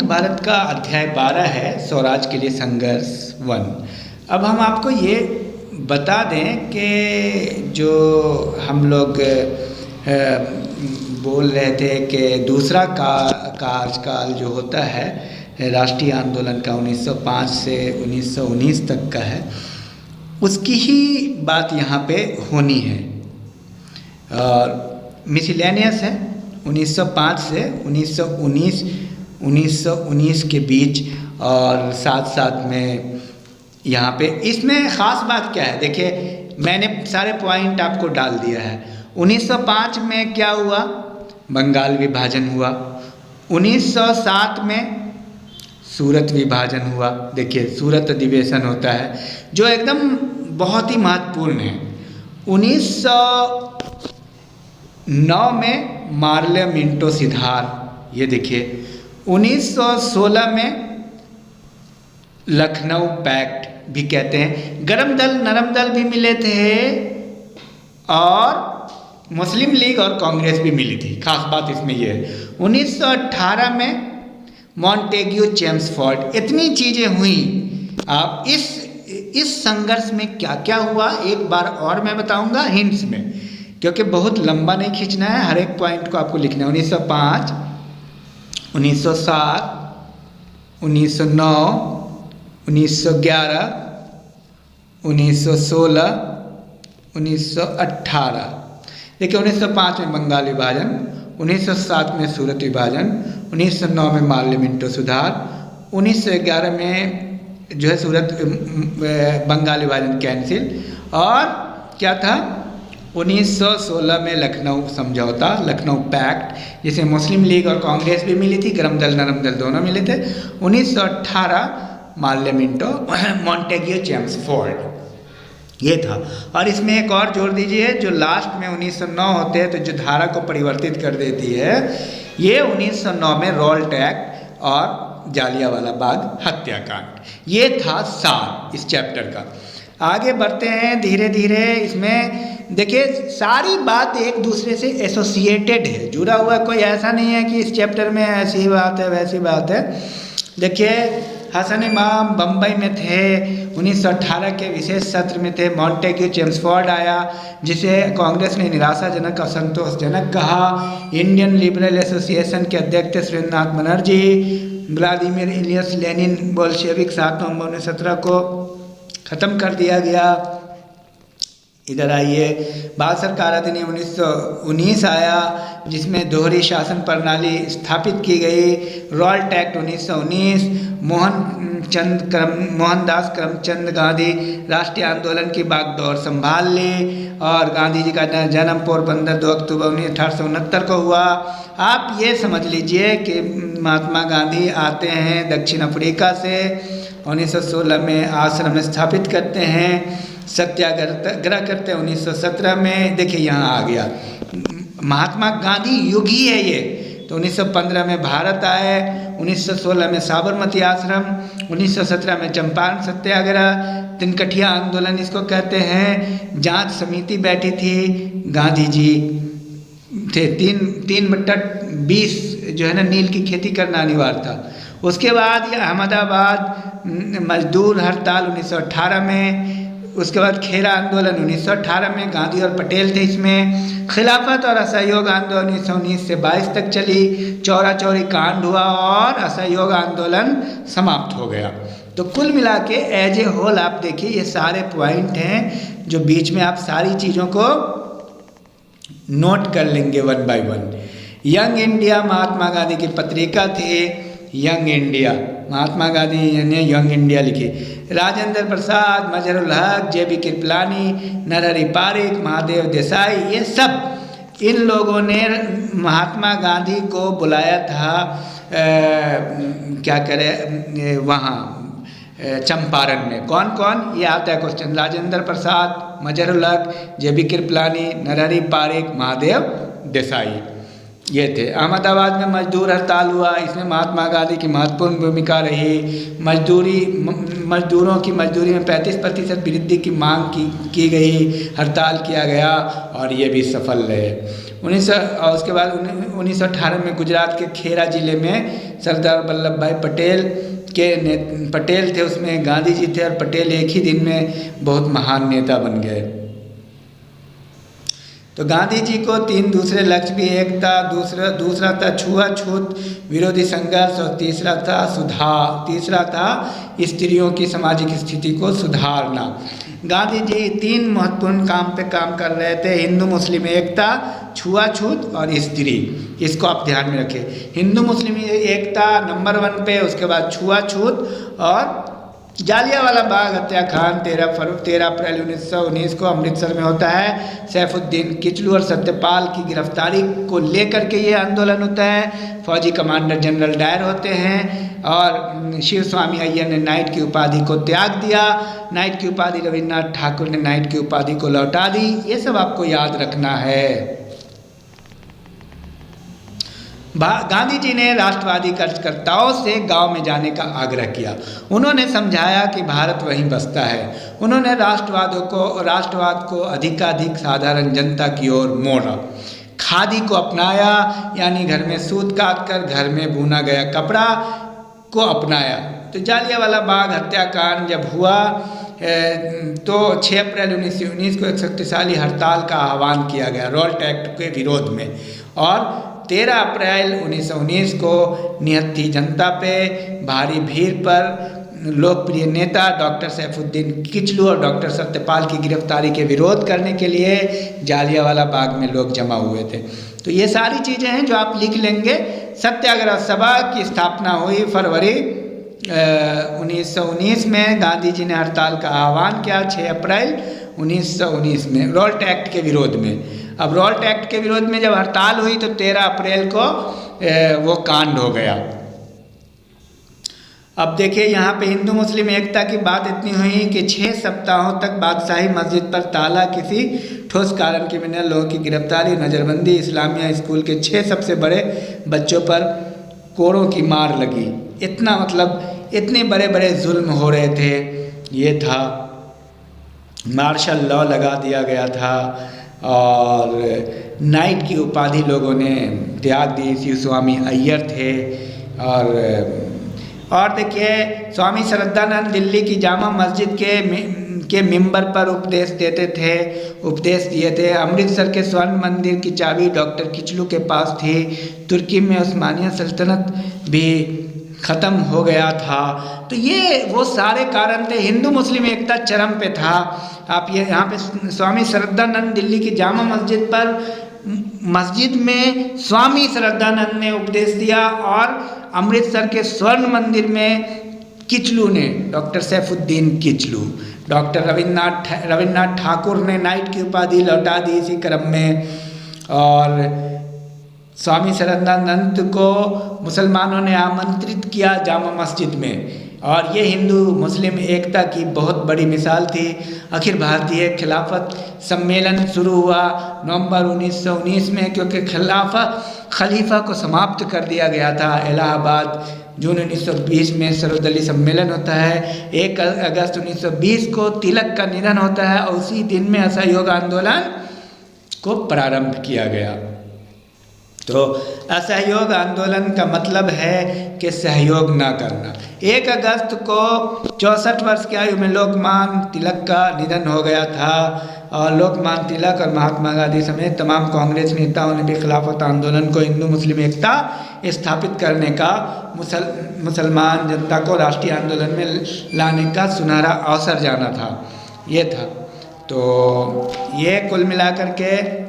भारत का अध्याय 12 है स्वराज के लिए संघर्ष 1। अब हम आपको ये बता दें कि जो हम लोग बोल रहे थे कि दूसरा कार्यकाल जो होता है राष्ट्रीय आंदोलन का 1905 से 1919 तक का है, उसकी ही बात यहाँ पे होनी है और मिसलेनियस है 1905 से 1919 के बीच। और साथ साथ में यहाँ पे इसमें ख़ास बात क्या है, देखिए मैंने सारे पॉइंट आपको डाल दिया है। 1905 में क्या हुआ, बंगाल विभाजन हुआ। 1907 में सूरत विभाजन हुआ। देखिए सूरत अधिवेशन होता है जो एकदम बहुत ही महत्वपूर्ण है। 1909 में मार्ले मिंटो सिद्धार, ये देखिए 1916 में लखनऊ पैक्ट भी कहते हैं। गरम दल नरम दल भी मिले थे और मुस्लिम लीग और कांग्रेस भी मिली थी। खास बात इसमें यह है 1918 में मॉन्टेग्यू चेम्सफोर्ड, इतनी चीज़ें हुई। आप इस संघर्ष में क्या क्या हुआ एक बार और मैं बताऊंगा हिंट्स में, क्योंकि बहुत लंबा नहीं खींचना है, हर एक पॉइंट को आपको लिखना है। 1905, 1907, 1909, 1911, 1916, 1918। देखिए 1905 में बंगाल विभाजन, 1907 में सूरत विभाजन, 1909 में मार्ले मिंटो सुधार, 1911 में जो है सूरत बंगाल विभाजन कैंसिल, और क्या था 1916 में लखनऊ समझौता, लखनऊ पैक्ट, जिसे मुस्लिम लीग और कांग्रेस भी मिली थी, गरम दल नरम दल दोनों मिले थे। 1918 मार्ले मिंटो मॉन्टेग्यू चेम्सफोर्ड, ये था। और इसमें एक और जोड़ दीजिए, जो लास्ट में 1909 होते हैं तो जो धारा को परिवर्तित कर देती है, ये 1909 में रॉल्ट एक्ट और जालियांवाला बाग हत्याकांड। ये था सार इस चैप्टर का। आगे बढ़ते हैं धीरे धीरे। इसमें देखिए सारी बात एक दूसरे से एसोसिएटेड है, जुड़ा हुआ कोई ऐसा नहीं है कि इस चैप्टर में ऐसी ही बात है वैसी बात है। देखिए हसन इमाम बम्बई में थे, 1918 के विशेष सत्र में थे। मॉन्टेग्यू चेम्सफोर्ड आया, जिसे कांग्रेस ने निराशाजनक और संतोषजनक कहा। इंडियन लिबरल एसोसिएशन के अध्यक्ष थे Surendranath Banerjee. Vladimir Ilyich Lenin Bolshevik 7 नवंबर 1917 को ख़त्म कर दिया गया। इधर आइए, भारत सरकार अधिनियम 1919 आया, जिसमें दोहरी शासन प्रणाली स्थापित की गई। रॉल्ट एक्ट 1919, मोहनदास करमचंद गांधी राष्ट्रीय आंदोलन की बागडोर संभाल ली और गांधी जी का जन्म पोरबंदर 2 अक्टूबर 1869 को हुआ। आप ये समझ लीजिए कि महात्मा गांधी आते हैं दक्षिण अफ्रीका से, 1916 में आश्रम स्थापित करते हैं, सत्याग्रह करते हैं 1917 में। देखिए यहाँ आ गया, महात्मा गांधी युग ही है ये। तो 1915 में भारत आए, 1916 में साबरमती आश्रम, 1917 में चंपारण सत्याग्रह, तिनकठिया आंदोलन इसको कहते हैं। जांच समिति बैठी थी, गांधी जी थे। 3/20 जो है ना नील की खेती करना अनिवार्य था। उसके बाद ये अहमदाबाद मजदूर हड़ताल 1918 में, उसके बाद खेरा आंदोलन 1918 में, गांधी और पटेल थे इसमें। खिलाफत और असहयोग आंदोलन 1919 से 22 तक चली। चौरा चौरी कांड हुआ और असहयोग आंदोलन समाप्त हो गया। तो कुल मिला के एज ए होल आप देखिए ये सारे पॉइंट हैं जो बीच में आप सारी चीज़ों को नोट कर लेंगे 1 bye 1। Young India Mahatma Gandhi की पत्रिका थी। यंग इंडिया, महात्मा गांधी ने यंग इंडिया लिखी। राजेंद्र प्रसाद, मजहरुल हक, जे.बी. कृपलानी, नरहरि पारिक, महादेव देसाई, ये सब इन लोगों ने महात्मा गांधी को बुलाया था क्या करें वहाँ चंपारण में। कौन कौन ये आता है क्वेश्चन, राजेंद्र प्रसाद, मजहरुल हक, जे.बी. कृपलानी, नरहरि पारिक, महादेव देसाई, ये थे। अहमदाबाद में मजदूर हड़ताल हुआ, इसमें महात्मा गांधी की महत्वपूर्ण भूमिका रही। मजदूरों की मजदूरी में 35% वृद्धि की मांग की गई, हड़ताल किया गया और ये भी सफल रहे। और उसके बाद 1918 में गुजरात के खेरा जिले में सरदार वल्लभ भाई पटेल थे, उसमें गांधी जी थे और पटेल एक ही दिन में बहुत महान नेता बन गए। तो गांधी जी को 3 दूसरे लक्ष्य भी, एक था दूसरा था छुआछूत विरोधी संघर्ष और तीसरा था स्त्रियों की सामाजिक स्थिति को सुधारना। गांधी जी 3 महत्वपूर्ण काम पे काम कर रहे थे, हिंदू मुस्लिम एकता, छुआछूत और स्त्री। इसको आप ध्यान में रखें, हिंदू मुस्लिम एकता नंबर 1 पे, उसके बाद छुआछूत और जालियांवाला बाग हत्याकांड 13 अप्रैल 1919 को अमृतसर में होता है। सैफुद्दीन किचलू और सत्यपाल की गिरफ्तारी को लेकर के ये आंदोलन होता है। फौजी कमांडर जनरल डायर होते हैं और शिव स्वामी अय्यर ने नाइट की उपाधि को त्याग दिया। नाइट की उपाधि रविन्द्रनाथ ठाकुर ने नाइट की उपाधि को लौटा दी। ये सब आपको याद रखना है। गांधी जी ने राष्ट्रवादी कार्यकर्ताओं से गांव में जाने का आग्रह किया। उन्होंने समझाया कि भारत वहीं बसता है। उन्होंने राष्ट्रवाद को अधिकाधिक साधारण जनता की ओर मोड़ा। खादी को अपनाया, यानी घर में सूत काट कर घर में बुना गया कपड़ा को अपनाया। तो जालियांवाला बाग हत्याकांड जब हुआ तो 6 अप्रैल 1919 को एक शक्तिशाली हड़ताल का आह्वान किया गया रॉल्ट एक्ट के विरोध में, और 13 अप्रैल 1919 को निहत्थी जनता पे भारी भीड़ पर लोकप्रिय नेता डॉक्टर सैफुद्दीन किचलू और डॉक्टर सत्यपाल की गिरफ्तारी के विरोध करने के लिए जालियांवाला बाग में लोग जमा हुए थे। तो ये सारी चीज़ें हैं जो आप लिख लेंगे। सत्याग्रह सभा की स्थापना हुई फरवरी 1919 में। गांधी जी ने हड़ताल का आह्वान किया 6 अप्रैल 1919 में रॉल्ट एक्ट के विरोध में। अब रॉल्ट एक्ट के विरोध में जब हड़ताल हुई तो 13 अप्रैल को वो कांड हो गया। अब देखिए यहाँ पे हिंदू मुस्लिम एकता की बात इतनी हुई कि 6 सप्ताहों तक बादशाही मस्जिद पर ताला, किसी ठोस कारण के बिना लोगों की गिरफ्तारी, नज़रबंदी, इस्लामिया स्कूल के 6 सबसे बड़े बच्चों पर कोड़ों की मार लगी। इतना मतलब इतने बड़े बड़े जुल्म हो रहे थे। ये था, मार्शल लॉ लगा दिया गया था और नाइट की उपाधि लोगों ने त्याग दी। शिव स्वामी अय्यर थे और देखिए स्वामी श्रद्धानंद दिल्ली की जामा मस्जिद के मिंबर पर उपदेश दिए थे। अमृतसर के स्वर्ण मंदिर की चाबी डॉक्टर किचलू के पास थी। तुर्की में उस्मानिया सल्तनत भी ख़त्म हो गया था। तो ये वो सारे कारण थे। हिंदू मुस्लिम एकता चरम पे था। आप ये यहाँ पे स्वामी श्रद्धानंद दिल्ली की जामा मस्जिद में स्वामी श्रद्धानंद ने उपदेश दिया और अमृतसर के स्वर्ण मंदिर में किचलू ने, डॉक्टर सैफुद्दीन किचलू, डॉक्टर रविन्द्रनाथ ठाकुर ने नाइट की उपाधि लौटा दी इसी क्रम में। और स्वामी श्रद्धानंद को मुसलमानों ने आमंत्रित किया जामा मस्जिद में और ये हिंदू मुस्लिम एकता की बहुत बड़ी मिसाल थी। अखिल भारतीय खिलाफत सम्मेलन शुरू हुआ नवंबर 1919 में, क्योंकि खलीफा को समाप्त कर दिया गया था। इलाहाबाद जून 1920 में सर्वदलीय सम्मेलन होता है। 1 अगस्त 1920 को तिलक का निधन होता है और उसी दिन में असहयोग आंदोलन को प्रारंभ किया गया। तो असहयोग आंदोलन का मतलब है कि सहयोग ना करना। 1 अगस्त को 64 वर्ष की आयु में लोकमान्य तिलक का निधन हो गया था और लोकमान्य तिलक और महात्मा गांधी समेत तमाम कांग्रेस नेताओं ने भी खिलाफत आंदोलन को हिंदू मुस्लिम एकता स्थापित करने का, मुसलमान जनता को राष्ट्रीय आंदोलन में लाने का सुनहरा अवसर जाना था। ये था। तो ये कुल मिलाकर के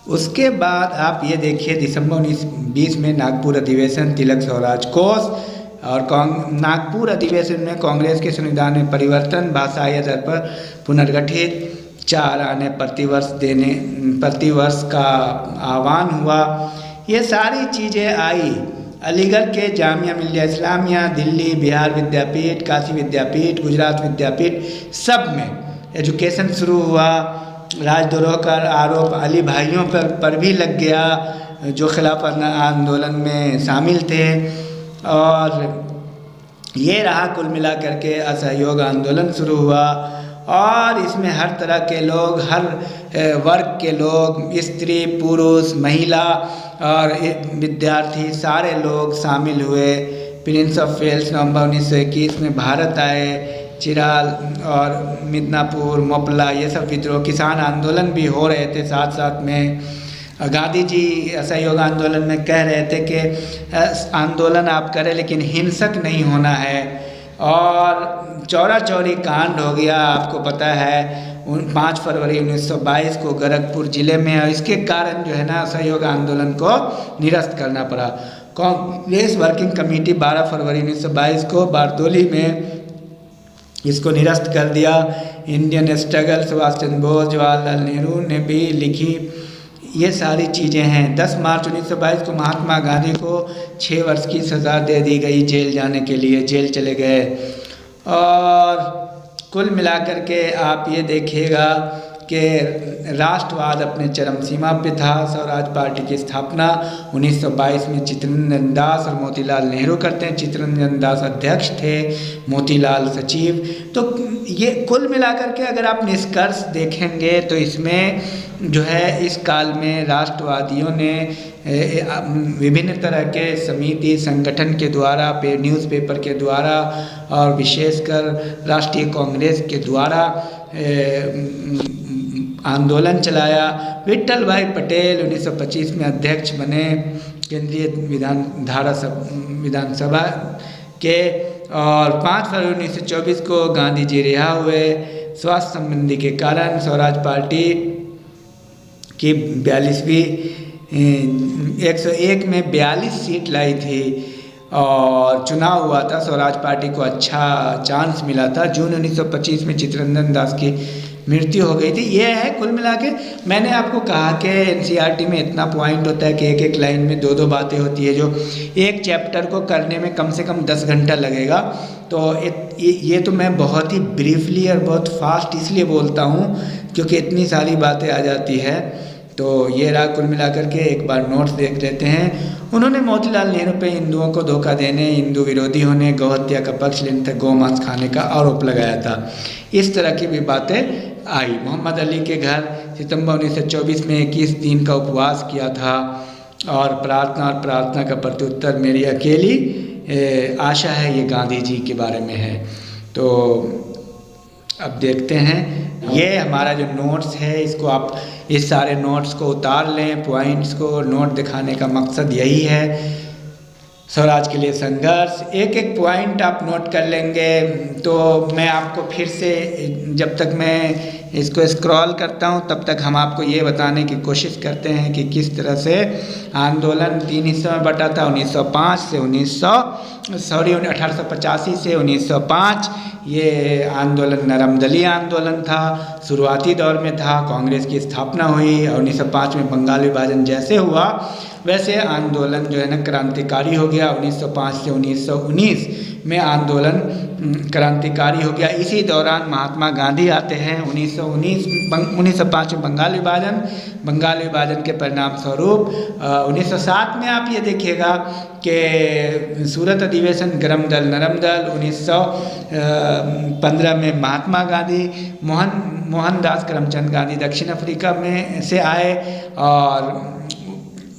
उसके बाद आप ये देखिए दिसंबर 1920 में नागपुर अधिवेशन, तिलक स्वराज कोष और नागपुर अधिवेशन में कांग्रेस के संविधान में परिवर्तन, भाषाई आधार पर पुनर्गठित, 4 आने प्रतिवर्ष का आह्वान हुआ। ये सारी चीज़ें आई। अलीगढ़ के जामिया मिलिया इस्लामिया, दिल्ली, बिहार विद्यापीठ, काशी विद्यापीठ, गुजरात विद्यापीठ, सब में एजुकेशन शुरू हुआ। राजद्रोह का आरोप अली भाइयों पर भी लग गया जो खिलाफत आंदोलन में शामिल थे। और ये रहा कुल मिलाकर के असहयोग आंदोलन शुरू हुआ और इसमें हर तरह के लोग, हर वर्ग के लोग, स्त्री पुरुष महिला और विद्यार्थी सारे लोग शामिल हुए। प्रिंस ऑफ वेल्स नवंबर 1921 में भारत आए। चिराल और मिदनापुर, मोपला, ये सब विद्रोह, किसान आंदोलन भी हो रहे थे साथ साथ में। गांधी जी असहयोग आंदोलन में कह रहे थे कि आंदोलन आप करें लेकिन हिंसक नहीं होना है। और चौरा चौरी कांड हो गया, आपको पता है 5 फरवरी 1922 को गोरखपुर ज़िले में, और इसके कारण जो है ना असहयोग आंदोलन को निरस्त करना पड़ा। कांग्रेस वर्किंग कमेटी 12 फरवरी 1922 को बारदोली में इसको निरस्त कर दिया। इंडियन स्ट्रगल सुभाष चंद्र बोस, जवाहरलाल नेहरू ने भी लिखी, ये सारी चीज़ें हैं। 10 मार्च 1922 को महात्मा गांधी को 6 वर्ष की सज़ा दे दी गई, जेल जाने के लिए जेल चले गए। और कुल मिलाकर के आप ये देखिएगा कि राष्ट्रवाद अपने चरम सीमा पे था। स्वराज पार्टी की स्थापना 1922 में चित्तरंजन दास और मोतीलाल नेहरू करते हैं। चित्तरंजन दास अध्यक्ष थे, मोतीलाल सचिव। तो ये कुल मिलाकर के अगर आप निष्कर्ष देखेंगे तो इसमें जो है इस काल में राष्ट्रवादियों ने विभिन्न तरह के समिति संगठन के द्वारा, न्यूज़पेपर के द्वारा और विशेषकर राष्ट्रीय कांग्रेस के द्वारा आंदोलन चलाया। विट्ठल भाई पटेल 1925 में अध्यक्ष बने केंद्रीय विधानसभा के, और 5 फरवरी 1924 को गांधी जी रिहा हुए स्वास्थ्य संबंधी के कारण। स्वराज पार्टी की 42वीं 101 में 42 सीट लाई थी और चुनाव हुआ था। स्वराज पार्टी को अच्छा चांस मिला था। जून 1925 में चित्तरंजन दास की मृत्यु हो गई थी। ये है कुल मिला के। मैंने आपको कहा कि एनसीईआरटी में इतना पॉइंट होता है कि एक एक लाइन में 2-2 बातें होती है, जो एक चैप्टर को करने में कम से कम 10 घंटा लगेगा। तो ये तो मैं बहुत ही ब्रीफली और बहुत फास्ट इसलिए बोलता हूँ क्योंकि इतनी सारी बातें आ जाती है। तो ये रहा कुल मिलाकर के। एक बार नोट्स देख लेते हैं। उन्होंने मोतीलाल नेहरू पे हिंदुओं को धोखा देने, हिंदू विरोधी होने, गौहत्या का पक्ष लेने तक गौमांस खाने का आरोप लगाया था। इस तरह की भी बातें आई। मोहम्मद अली के घर सितंबर 1924 में 21 दिन का उपवास किया था और प्रार्थना का प्रत्युत्तर मेरी अकेली आशा है, ये गांधी जी के बारे में है। तो अब देखते हैं, ये हमारा जो नोट्स है इसको आप इस सारे नोट्स को उतार लें, पॉइंट्स को। नोट दिखाने का मकसद यही है, स्वराज के लिए संघर्ष। एक एक पॉइंट आप नोट कर लेंगे तो मैं आपको फिर से, जब तक मैं इसको स्क्रॉल करता हूँ तब तक हम आपको ये बताने की कोशिश करते हैं कि किस तरह से आंदोलन 3 हिस्सों में बटा था। 1885 से 1905 ये आंदोलन नरमदली आंदोलन था, शुरुआती दौर में था। कांग्रेस की स्थापना हुई और 1905 में बंगाल विभाजन जैसे हुआ वैसे आंदोलन जो है ना क्रांतिकारी हो गया। 1905 से 1919 में आंदोलन क्रांतिकारी हो गया। इसी दौरान महात्मा गांधी आते हैं। 1905 में बंगाल विभाजन के परिणाम स्वरूप 1907 में आप ये देखिएगा कि सूरत अधिवेशन, गरम दल नरम दल। 1915 में महात्मा गांधी, मोहनदास करमचंद गांधी दक्षिण अफ्रीका में से आए और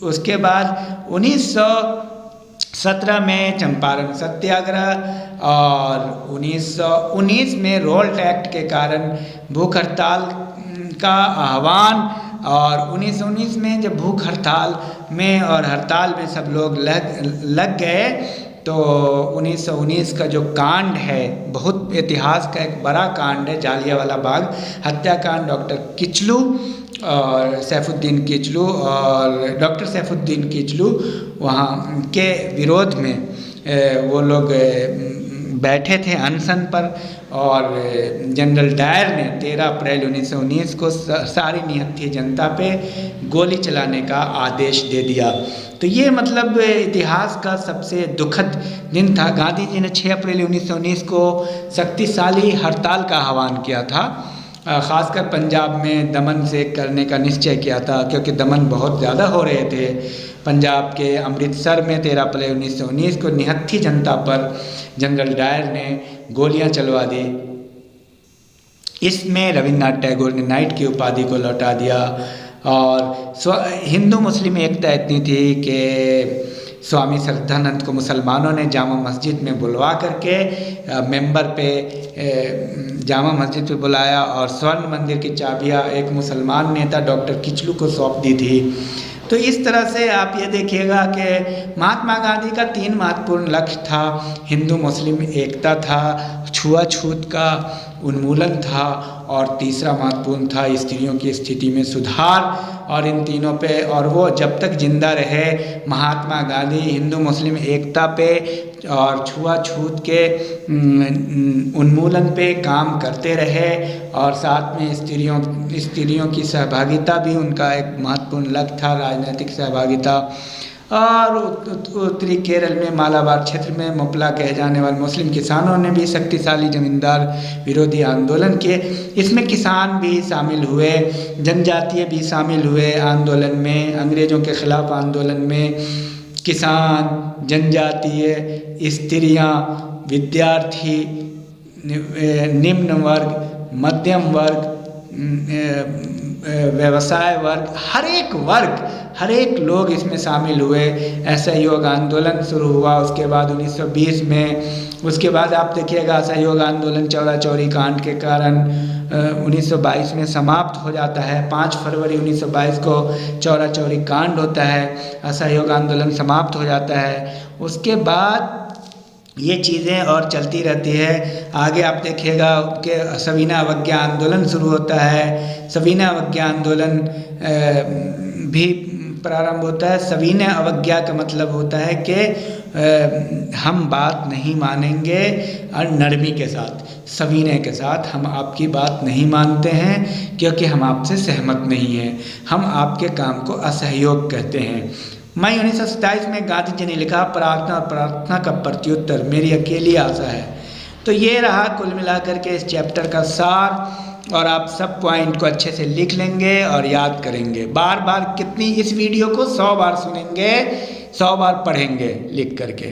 उसके बाद 1917 में चंपारण सत्याग्रह और 1919 में रोल्ट एक्ट के कारण भूख हड़ताल का आह्वान। और 1919 में जब भूख हड़ताल में और हड़ताल में सब लोग लग गए तो 1919 का जो कांड है, बहुत इतिहास का एक बड़ा कांड है, जालियांवाला बाग हत्याकांड। सैफुद्दीन किचलू और डॉक्टर सैफुद्दीन किचलू वहाँ के विरोध में वो लोग बैठे थे अनशन पर और जनरल डायर ने 13 अप्रैल 1919 को सारी निहत्थी जनता पे गोली चलाने का आदेश दे दिया। तो ये मतलब इतिहास का सबसे दुखद दिन था। गांधी जी ने 6 अप्रैल 1919 को शक्तिशाली हड़ताल का आह्वान किया था, ख़ासकर पंजाब में दमन से करने का निश्चय किया था क्योंकि दमन बहुत ज़्यादा हो रहे थे पंजाब के अमृतसर में 13 अप्रैल 1919 को निहत्थी जनता पर जनरल डायर ने गोलियां चलवा दी। इसमें रविन्द्रनाथ टैगोर ने नाइट की उपाधि को लौटा दिया। और हिंदू मुस्लिम एकता इतनी थी कि स्वामी श्रद्धानंद को मुसलमानों ने जामा मस्जिद में बुलवा करके मेंबर पे जामा मस्जिद पे बुलाया और स्वर्ण मंदिर की चाबियाँ एक मुसलमान नेता डॉक्टर किचलू को सौंप दी थी। तो इस तरह से आप ये देखिएगा कि महात्मा गांधी का 3 महत्वपूर्ण लक्ष्य था। हिंदू मुस्लिम एकता था, छुआछूत का उन्मूलन था और तीसरा महत्वपूर्ण था स्त्रियों की स्थिति में सुधार। और इन तीनों पे और वो जब तक जिंदा रहे महात्मा गांधी हिंदू मुस्लिम एकता पे और छुआछूत के उन्मूलन पे काम करते रहे और साथ में स्त्रियों की सहभागिता भी उनका एक महत्वपूर्ण लक्ष्य था, राजनीतिक सहभागिता। और उत्तरी केरल में मालाबार क्षेत्र में मुपला कहे जाने वाले मुस्लिम किसानों ने भी शक्तिशाली जमींदार विरोधी आंदोलन किए। इसमें किसान भी शामिल हुए, जनजातीय भी शामिल हुए आंदोलन में। अंग्रेज़ों के खिलाफ आंदोलन में किसान, जनजातीय, स्त्रियां, विद्यार्थी, निम्न वर्ग, मध्यम वर्ग, व्यवसाय वर्ग, हर एक लोग इसमें शामिल हुए। असहयोग आंदोलन शुरू हुआ उसके बाद 1920 में। उसके बाद आप देखिएगा असहयोग आंदोलन चौरा चौरी कांड के कारण 1922 में समाप्त हो जाता है। 5 फरवरी 1922 को चौरा चौरी कांड होता है, असहयोग आंदोलन समाप्त हो जाता है। उसके बाद ये चीज़ें और चलती रहती है। आगे आप देखिएगा कि सविनय अवज्ञा आंदोलन शुरू होता है। सविनय अवज्ञा आंदोलन भी प्रारंभ होता है। सविनय अवज्ञा का मतलब होता है कि हम बात नहीं मानेंगे और नरमी के साथ, सविनय के साथ हम आपकी बात नहीं मानते हैं क्योंकि हम आपसे सहमत नहीं हैं, हम आपके काम को असहयोग कहते हैं। मई 1927 में गांधी जी ने लिखा प्रार्थना और प्रार्थना का प्रत्युत्तर मेरी अकेली आशा है। तो ये रहा कुल मिलाकर के इस चैप्टर का सार। और आप सब पॉइंट को अच्छे से लिख लेंगे और याद करेंगे। बार बार इस वीडियो को 100 बार सुनेंगे, 100 बार पढ़ेंगे लिख करके।